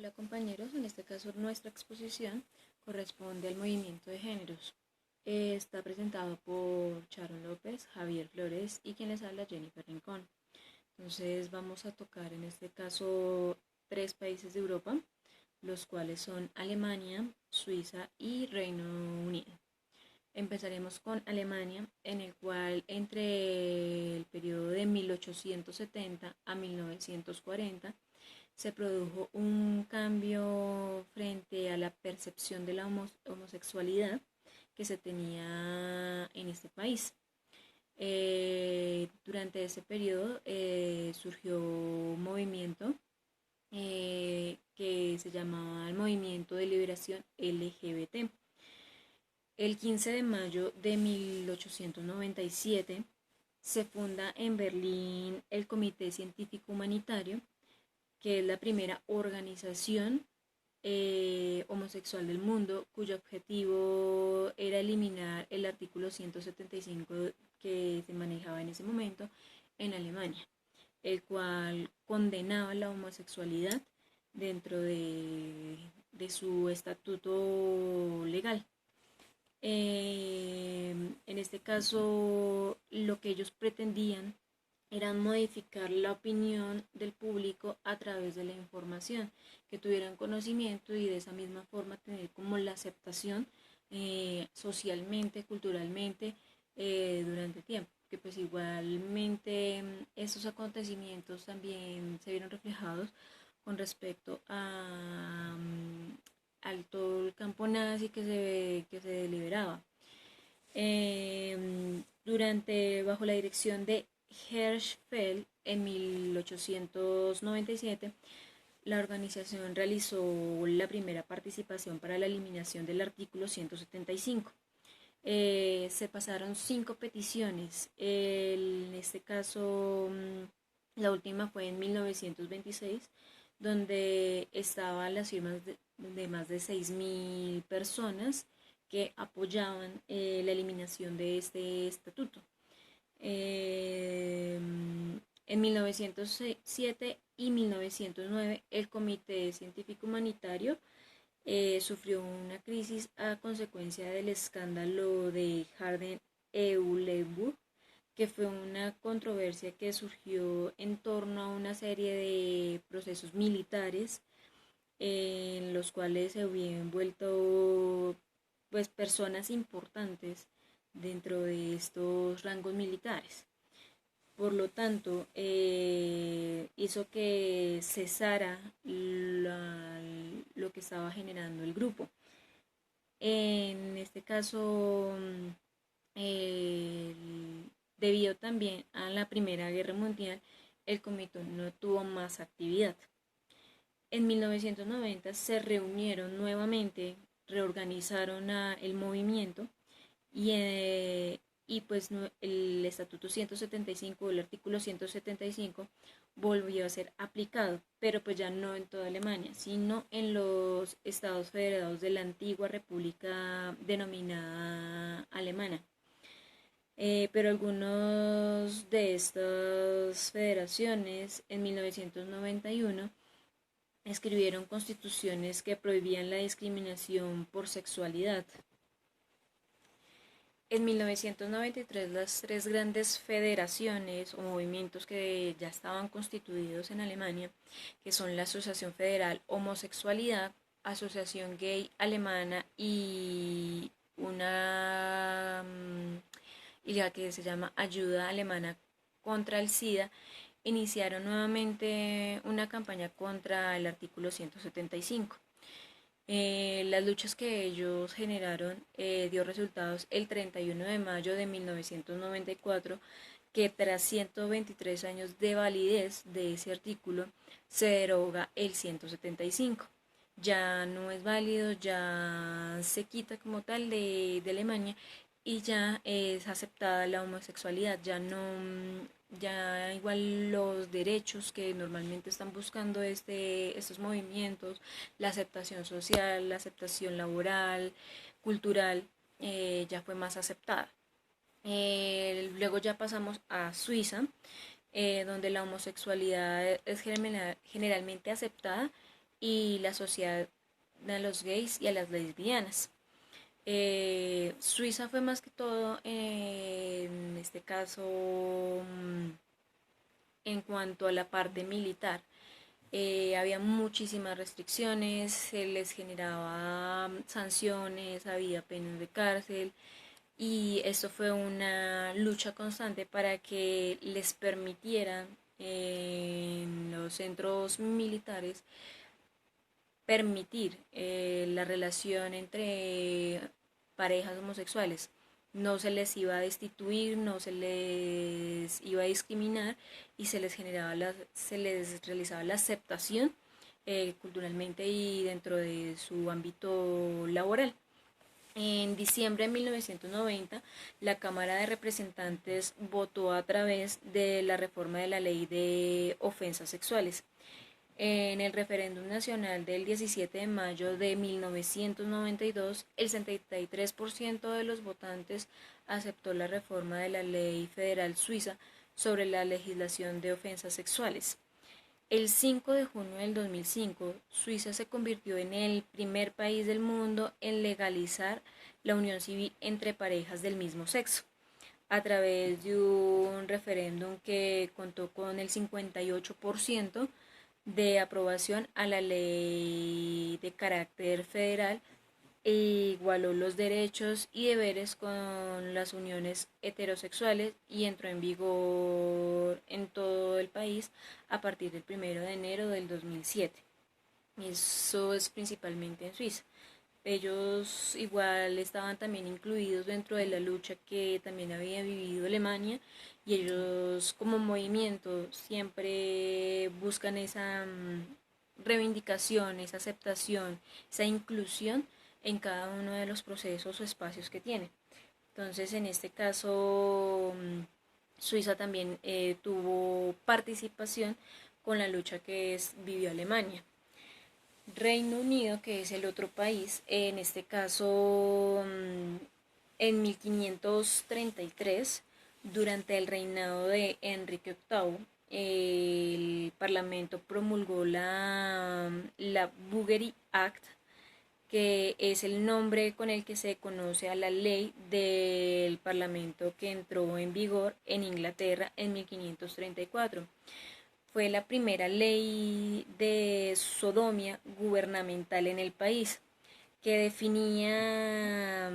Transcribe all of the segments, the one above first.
Hola compañeros, en este caso nuestra exposición corresponde al movimiento de géneros. Está presentado por Sharon López, Javier Flores y quien les habla Jennifer Rincón. Entonces vamos a tocar en este caso tres países de Europa, los cuales son Alemania, Suiza y Reino Unido. Empezaremos con Alemania, en el cual entre el periodo de 1870 a 1940 se produjo un cambio frente a la percepción de la homosexualidad que se tenía en este país. Durante ese periodo surgió un movimiento que se llamaba el Movimiento de Liberación LGBT. El 15 de mayo de 1897 se funda en Berlín el Comité Científico Humanitario, que es la primera organización homosexual del mundo, cuyo objetivo era eliminar el artículo 175 que se manejaba en ese momento en Alemania, el cual condenaba la homosexualidad dentro de su estatuto legal. En este caso, lo que ellos pretendían era modificar la opinión del público a través de la información, que tuvieran conocimiento y de esa misma forma tener como la aceptación socialmente, culturalmente, durante tiempo. Que pues igualmente estos acontecimientos también se vieron reflejados con respecto al todo el campo nazi que se deliberaba. Bajo la dirección de Hirschfeld en 1897, la organización realizó la primera participación para la eliminación del artículo 175. Se pasaron 5 peticiones. En este caso, la última fue en 1926, donde estaban las firmas de más de 6.000 personas que apoyaban la eliminación de este estatuto. En 1907 y 1909 el Comité Científico Humanitario sufrió una crisis a consecuencia del escándalo de Harden-Eulenburg, que fue una controversia que surgió en torno a una serie de procesos militares en los cuales se habían envuelto pues personas importantes dentro de estos rangos militares. Por lo tanto, hizo que cesara lo que estaba generando el grupo. En este caso, debido también a la Primera Guerra Mundial, el comité no tuvo más actividad. En 1990 se reunieron nuevamente, reorganizaron el movimiento y pues el estatuto 175, el artículo 175 volvió a ser aplicado, pero pues ya no en toda Alemania, sino en los estados federados de la antigua república denominada alemana. Pero algunos de estas federaciones en 1991 escribieron constituciones que prohibían la discriminación por sexualidad. En 1993 las tres grandes federaciones o movimientos que ya estaban constituidos en Alemania, que son la Asociación Federal Homosexualidad, Asociación Gay Alemana y y la que se llama Ayuda Alemana contra el SIDA, iniciaron nuevamente una campaña contra el artículo 175. Las luchas que ellos generaron dio resultados el 31 de mayo de 1994, que tras 123 años de validez de ese artículo se deroga el 175. Ya no es válido, ya se quita como tal de Alemania y ya es aceptada la homosexualidad, ya no, ya igual los derechos que normalmente están buscando estos movimientos, la aceptación social, la aceptación laboral, cultural, ya fue más aceptada. Luego ya pasamos a Suiza, donde la homosexualidad es generalmente aceptada, y la sociedad a los gays y a las lesbianas. Suiza fue más que todo, en este caso, en cuanto a la parte militar. Había muchísimas restricciones, se les generaba sanciones, había penas de cárcel y esto fue una lucha constante para que les permitieran en los centros militares permitir la relación entre parejas homosexuales. No se les iba a destituir, no se les iba a discriminar y se les realizaba la aceptación culturalmente y dentro de su ámbito laboral. En diciembre de 1990, la Cámara de Representantes votó a través de la reforma de la ley de ofensas sexuales. En el referéndum nacional del 17 de mayo de 1992, el 73% de los votantes aceptó la reforma de la ley federal suiza sobre la legislación de ofensas sexuales. El 5 de junio del 2005, Suiza se convirtió en el primer país del mundo en legalizar la unión civil entre parejas del mismo sexo, a través de un referéndum que contó con el 58% de aprobación a la ley de carácter federal e igualó los derechos y deberes con las uniones heterosexuales y entró en vigor en todo el país a partir del 1 de enero del 2007. Eso es principalmente en Suiza. Ellos igual estaban también incluidos dentro de la lucha que también había vivido Alemania y ellos como movimiento siempre buscan esa reivindicación, esa aceptación, esa inclusión en cada uno de los procesos o espacios que tiene. Entonces, en este caso, Suiza también tuvo participación con la lucha que vivió Alemania. Reino Unido, que es el otro país, en este caso, en 1533, durante el reinado de Enrique VIII, el Parlamento promulgó la Buggery Act, que es el nombre con el que se conoce a la ley del Parlamento que entró en vigor en Inglaterra en 1534. Fue la primera ley de sodomía gubernamental en el país, que definía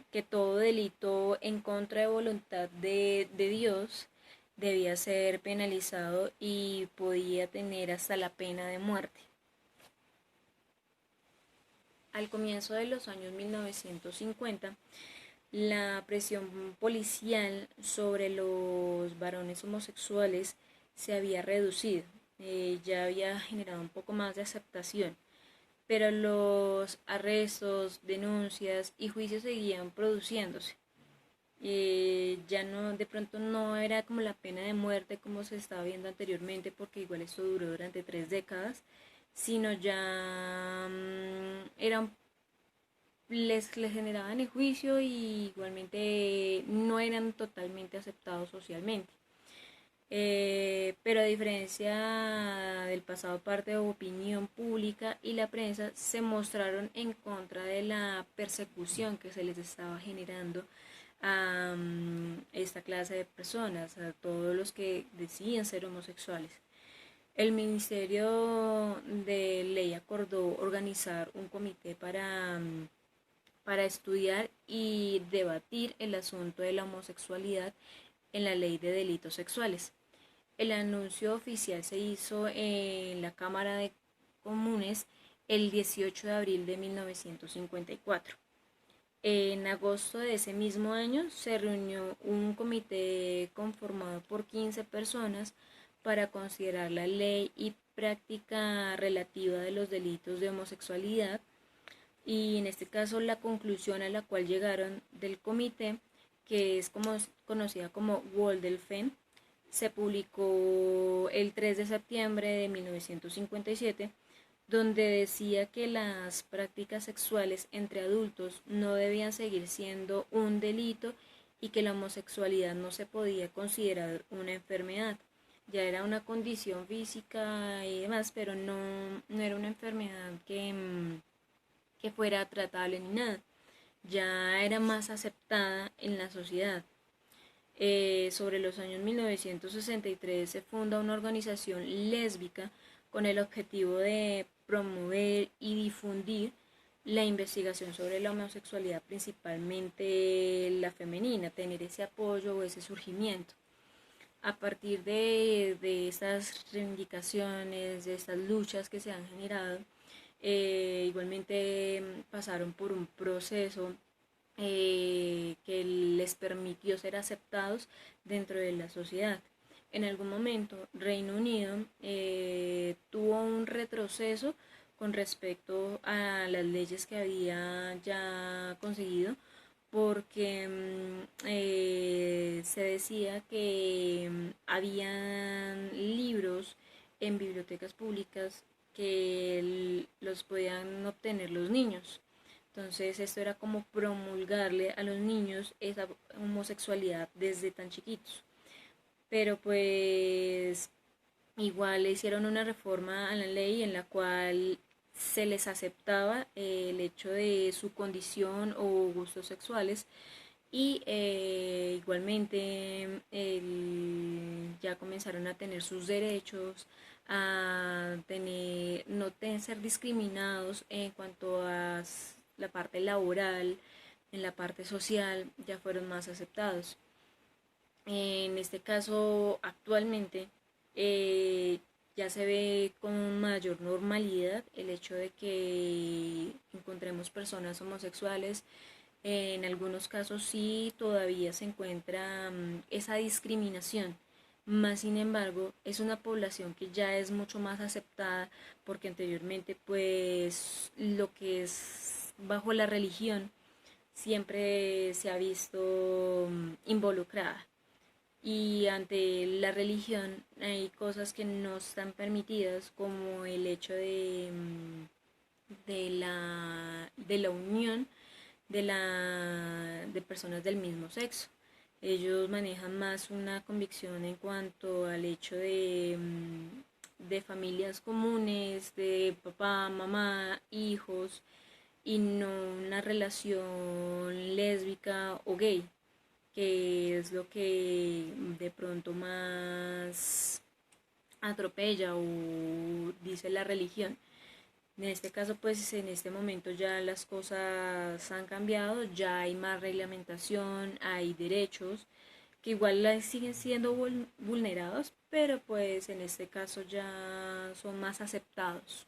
que todo delito en contra de voluntad de Dios debía ser penalizado y podía tener hasta la pena de muerte. Al comienzo de los años 1950, la presión policial sobre los varones homosexuales se había reducido, ya había generado un poco más de aceptación, pero los arrestos, denuncias y juicios seguían produciéndose. Ya no, de pronto no era como la pena de muerte como se estaba viendo anteriormente, porque igual esto duró durante 3 décadas, sino ya les generaban el juicio y igualmente no eran totalmente aceptados socialmente. Pero a diferencia del pasado, parte de opinión pública y la prensa se mostraron en contra de la persecución que se les estaba generando a esta clase de personas, a todos los que decían ser homosexuales. El Ministerio de Ley acordó organizar un comité para estudiar y debatir el asunto de la homosexualidad en la ley de delitos sexuales. El anuncio oficial se hizo en la Cámara de Comunes el 18 de abril de 1954. En agosto de ese mismo año se reunió un comité conformado por 15 personas para considerar la ley y práctica relativa de los delitos de homosexualidad, y en este caso la conclusión a la cual llegaron del comité, que es conocida como Waldelfen, se publicó el 3 de septiembre de 1957, donde decía que las prácticas sexuales entre adultos no debían seguir siendo un delito y que la homosexualidad no se podía considerar una enfermedad, ya era una condición física y demás, pero no era una enfermedad que fuera tratable ni nada, ya era más aceptada en la sociedad. Sobre los años 1963 se funda una organización lésbica con el objetivo de promover y difundir la investigación sobre la homosexualidad, principalmente la femenina, tener ese apoyo o ese surgimiento. A partir de estas reivindicaciones, de estas luchas que se han generado, igualmente pasaron por un proceso que les permitió ser aceptados dentro de la sociedad. En algún momento Reino Unido tuvo un retroceso con respecto a las leyes que había ya conseguido, porque se decía que habían libros en bibliotecas públicas que los podían obtener los niños. Entonces esto era como promulgarle a los niños esa homosexualidad desde tan chiquitos. Pero pues igual le hicieron una reforma a la ley en la cual se les aceptaba el hecho de su condición o gustos sexuales y igualmente ya comenzaron a tener sus derechos, a tener, no ser discriminados en cuanto a la parte laboral, en la parte social, ya fueron más aceptados. En este caso, actualmente, eh, ya se ve con mayor normalidad el hecho de que encontremos personas homosexuales. En algunos casos sí todavía se encuentra esa discriminación, más sin embargo es una población que ya es mucho más aceptada porque anteriormente pues lo que es bajo la religión siempre se ha visto involucrada, y ante la religión hay cosas que no están permitidas, como el hecho de la unión de personas del mismo sexo. Ellos manejan más una convicción en cuanto al hecho de familias comunes, de papá, mamá, hijos, y no una relación lésbica o gay, que es lo que de pronto más atropella o dice la religión. En este caso, pues en este momento ya las cosas han cambiado, ya hay más reglamentación, hay derechos que igual siguen siendo vulnerados, pero pues en este caso ya son más aceptados.